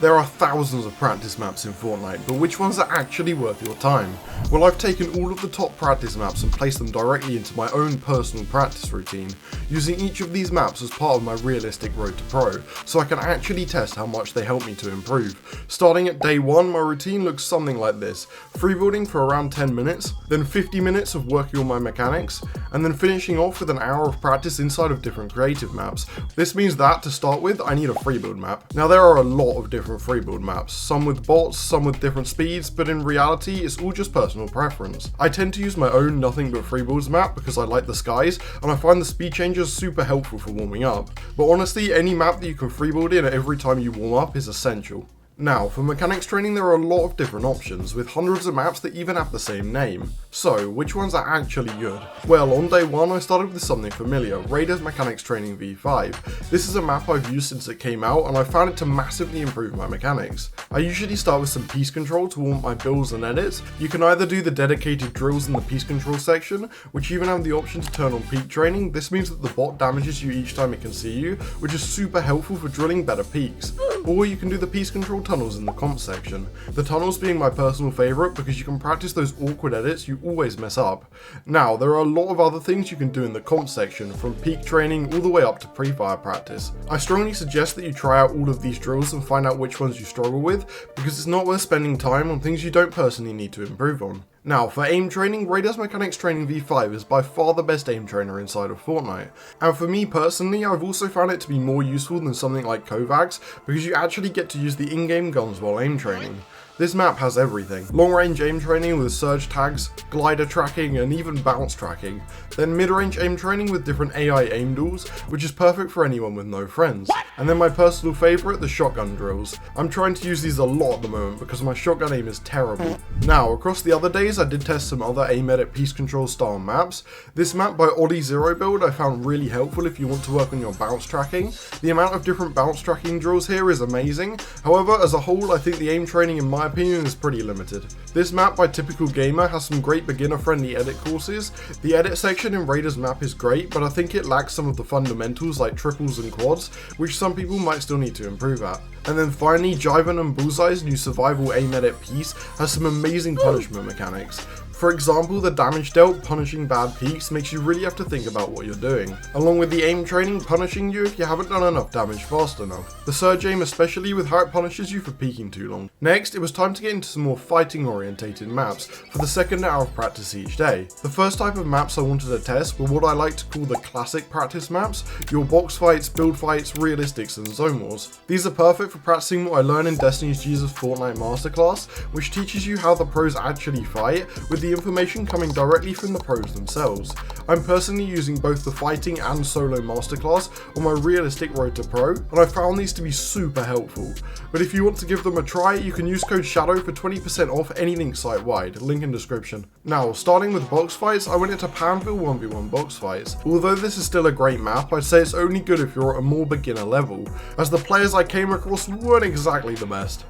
There are thousands of practice maps in Fortnite, but which ones are actually worth your time? Well, I've taken all of the top practice maps and placed them directly into my own personal practice routine, using each of these maps as part of my realistic road to pro, so I can actually test how much they help me to improve. Starting at day 1, my routine looks something like this: freebuilding for around 10 minutes, then 50 minutes of working on my mechanics, and then finishing off with an hour of practice inside of different creative maps. This means that, to start with, I need a freebuild map. Now, there are a lot of different freebuild maps, some with bots, some with different speeds, but in reality it's all just personal preference. I tend to use my own Nothing But Freebuilds map because I like the skies and I find the speed changes super helpful for warming up, but honestly any map that you can freebuild in every time you warm up is essential. Now, for mechanics training there are a lot of different options, with hundreds of maps that even have the same name. So, which ones are actually good? Well, on day 1 I started with something familiar, Raiders Mechanics Training V5. This is a map I've used since it came out and I found it to massively improve my mechanics. I usually start with some piece control to warm up my builds and edits. You can either do the dedicated drills in the piece control section, which even have the option to turn on peak training. This means that the bot damages you each time it can see you, which is super helpful for drilling better peaks. Or you can do the piece control tunnels in the comp section. The tunnels being my personal favourite because you can practice those awkward edits you always mess up. Now, there are a lot of other things you can do in the comp section, from peak training all the way up to pre-fire practice. I strongly suggest that you try out all of these drills and find out which ones you struggle with, because it's not worth spending time on things you don't personally need to improve on. Now, for aim training, Raiders Mechanics Training V5 is by far the best aim trainer inside of Fortnite. And for me personally, I've also found it to be more useful than something like Kovacs, because you actually get to use the in-game guns while aim training. This map has everything: long range aim training with surge tags, glider tracking, and even bounce tracking. Then mid range aim training with different AI aim duels, which is perfect for anyone with no friends. And then my personal favourite, the shotgun drills. I'm trying to use these a lot at the moment because my shotgun aim is terrible. Now, across the other days I did test some other aim edit piece control style maps. This map by Oddie Zero Build I found really helpful if you want to work on your bounce tracking. The amount of different bounce tracking drills here is amazing. However, as a whole I think the aim training in my opinion is pretty limited. This map by Typical Gamer has some great beginner friendly edit courses. The edit section in Raiders map is great, but I think it lacks some of the fundamentals like triples and quads, which some people might still need to improve at. And then finally, Jiven and Bullseye's new survival aim edit piece has some amazing punishment mechanics. For example, the damage dealt punishing bad peaks makes you really have to think about what you're doing, along with the aim training punishing you if you haven't done enough damage fast enough. The surge aim especially, with how it punishes you for peeking too long. Next, it was time to get into some more fighting orientated maps for the second hour of practice each day. The first type of maps I wanted to test were what I like to call the classic practice maps, your box fights, build fights, realistics, and Zonewars. These are perfect for practicing what I learned in Destiny's Jesus Fortnite Masterclass, which teaches you how the pros actually fight, with the information coming directly from the pros themselves. I'm personally using both the fighting and solo masterclass on my realistic road to pro, and I found these to be super helpful. But if you want to give them a try, you can use code SHADOW for 20% off anything site-wide, link in description. Now, starting with box fights, I went into PANDVIL 1v1 box fights. Although this is still a great map, I'd say it's only good if you're at a more beginner level, as the players I came across weren't exactly the best.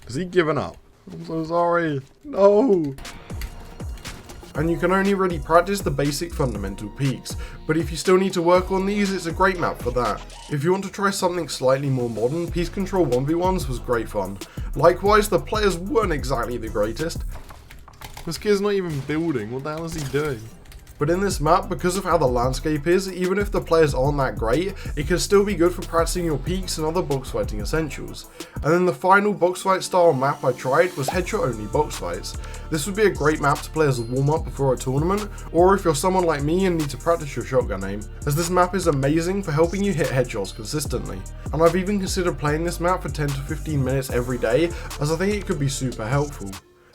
Has he given up? I'm so sorry. No! And you can only really practice the basic fundamental peaks, but if you still need to work on these, it's a great map for that. If you want to try something slightly more modern, Piece Control 1v1s was great fun. Likewise, the players weren't exactly the greatest. This kid's not even building, what the hell is he doing? But in this map, because of how the landscape is, even if the players aren't that great, it can still be good for practicing your peaks and other box fighting essentials. And then the final box fight style map I tried was headshot only box fights. This would be a great map to play as a warm up before a tournament, or if you're someone like me and need to practice your shotgun aim, as this map is amazing for helping you hit headshots consistently. And I've even considered playing this map for 10 to 15 minutes every day, as I think it could be super helpful.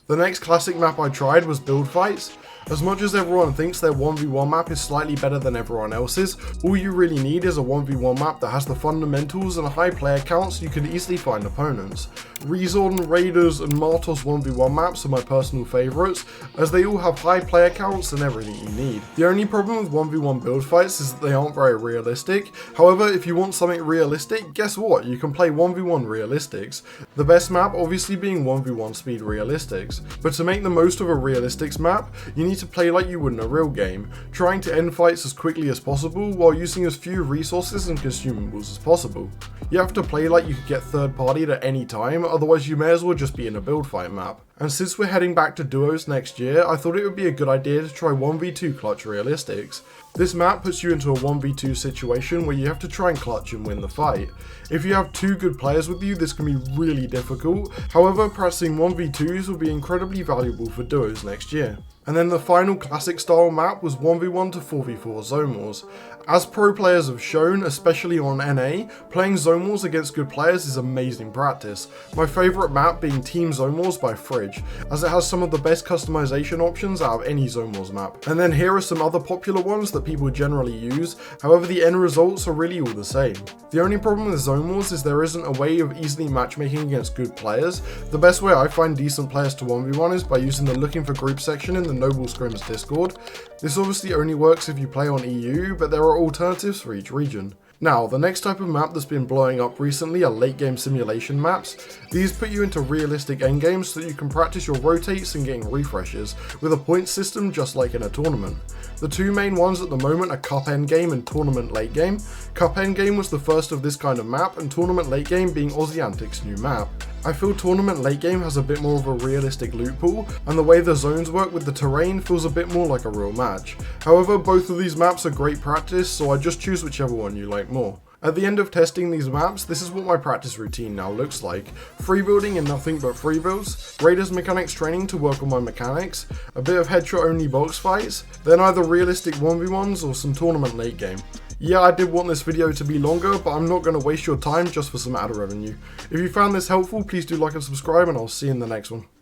The next classic map I tried was build fights. As much as everyone thinks their 1v1 map is slightly better than everyone else's, all you really need is a 1v1 map that has the fundamentals and high player counts so you can easily find opponents. Rezon, Raiders, and Martoz 1v1 maps are my personal favourites, as they all have high player counts and everything you need. The only problem with 1v1 build fights is that they aren't very realistic. However, if you want something realistic, guess what? You can play 1v1 realistics. The best map obviously being 1v1 speed realistics. But to make the most of a realistics map, you need need to play like you would in a real game, trying to end fights as quickly as possible while using as few resources and consumables as possible. You have to play like you could get third partied at any time, otherwise you may as well just be in a build fight map. And since we're heading back to duos next year, I thought it would be a good idea to try 1v2 clutch realistics. This map puts you into a 1v2 situation where you have to try and clutch and win the fight. If you have two good players with you, this can be really difficult, however practicing 1v2s will be incredibly valuable for duos next year. And then the final classic style map was 1v1 to 4v4 Zonewars. As pro players have shown, especially on NA, playing Zonewars against good players is amazing practice. My favourite map being Team Zonewars by Fridge, as it has some of the best customization options out of any Zonewars map. And then here are some other popular ones that people generally use, however the end results are really all the same. The only problem with Zonewars is there isn't a way of easily matchmaking against good players. The best way I find decent players to 1v1 is by using the looking for group section in the Noble Scrims Discord. This obviously only works if you play on EU, but there are alternatives for each region. Now, the next type of map that's been blowing up recently are late game simulation maps. These put you into realistic endgames so that you can practice your rotates and getting refreshes, with a point system just like in a tournament. The two main ones at the moment are Cup Endgame and Tournament Late Game. Cup Endgame was the first of this kind of map, and Tournament Late Game being Aussie Antics' new map. I feel Tournament Late Game has a bit more of a realistic loot pool, and the way the zones work with the terrain feels a bit more like a real match. However, both of these maps are great practice, so I just choose whichever one you like more. At the end of testing these maps, this is what my practice routine now looks like. Freebuilding in nothing but Freebuilds, Raiders mechanics training to work on my mechanics, a bit of headshot only box fights, then either realistic 1v1s or some tournament late game. Yeah, I did want this video to be longer, but I'm not going to waste your time just for some ad revenue. If you found this helpful, please do like and subscribe, and I'll see you in the next one.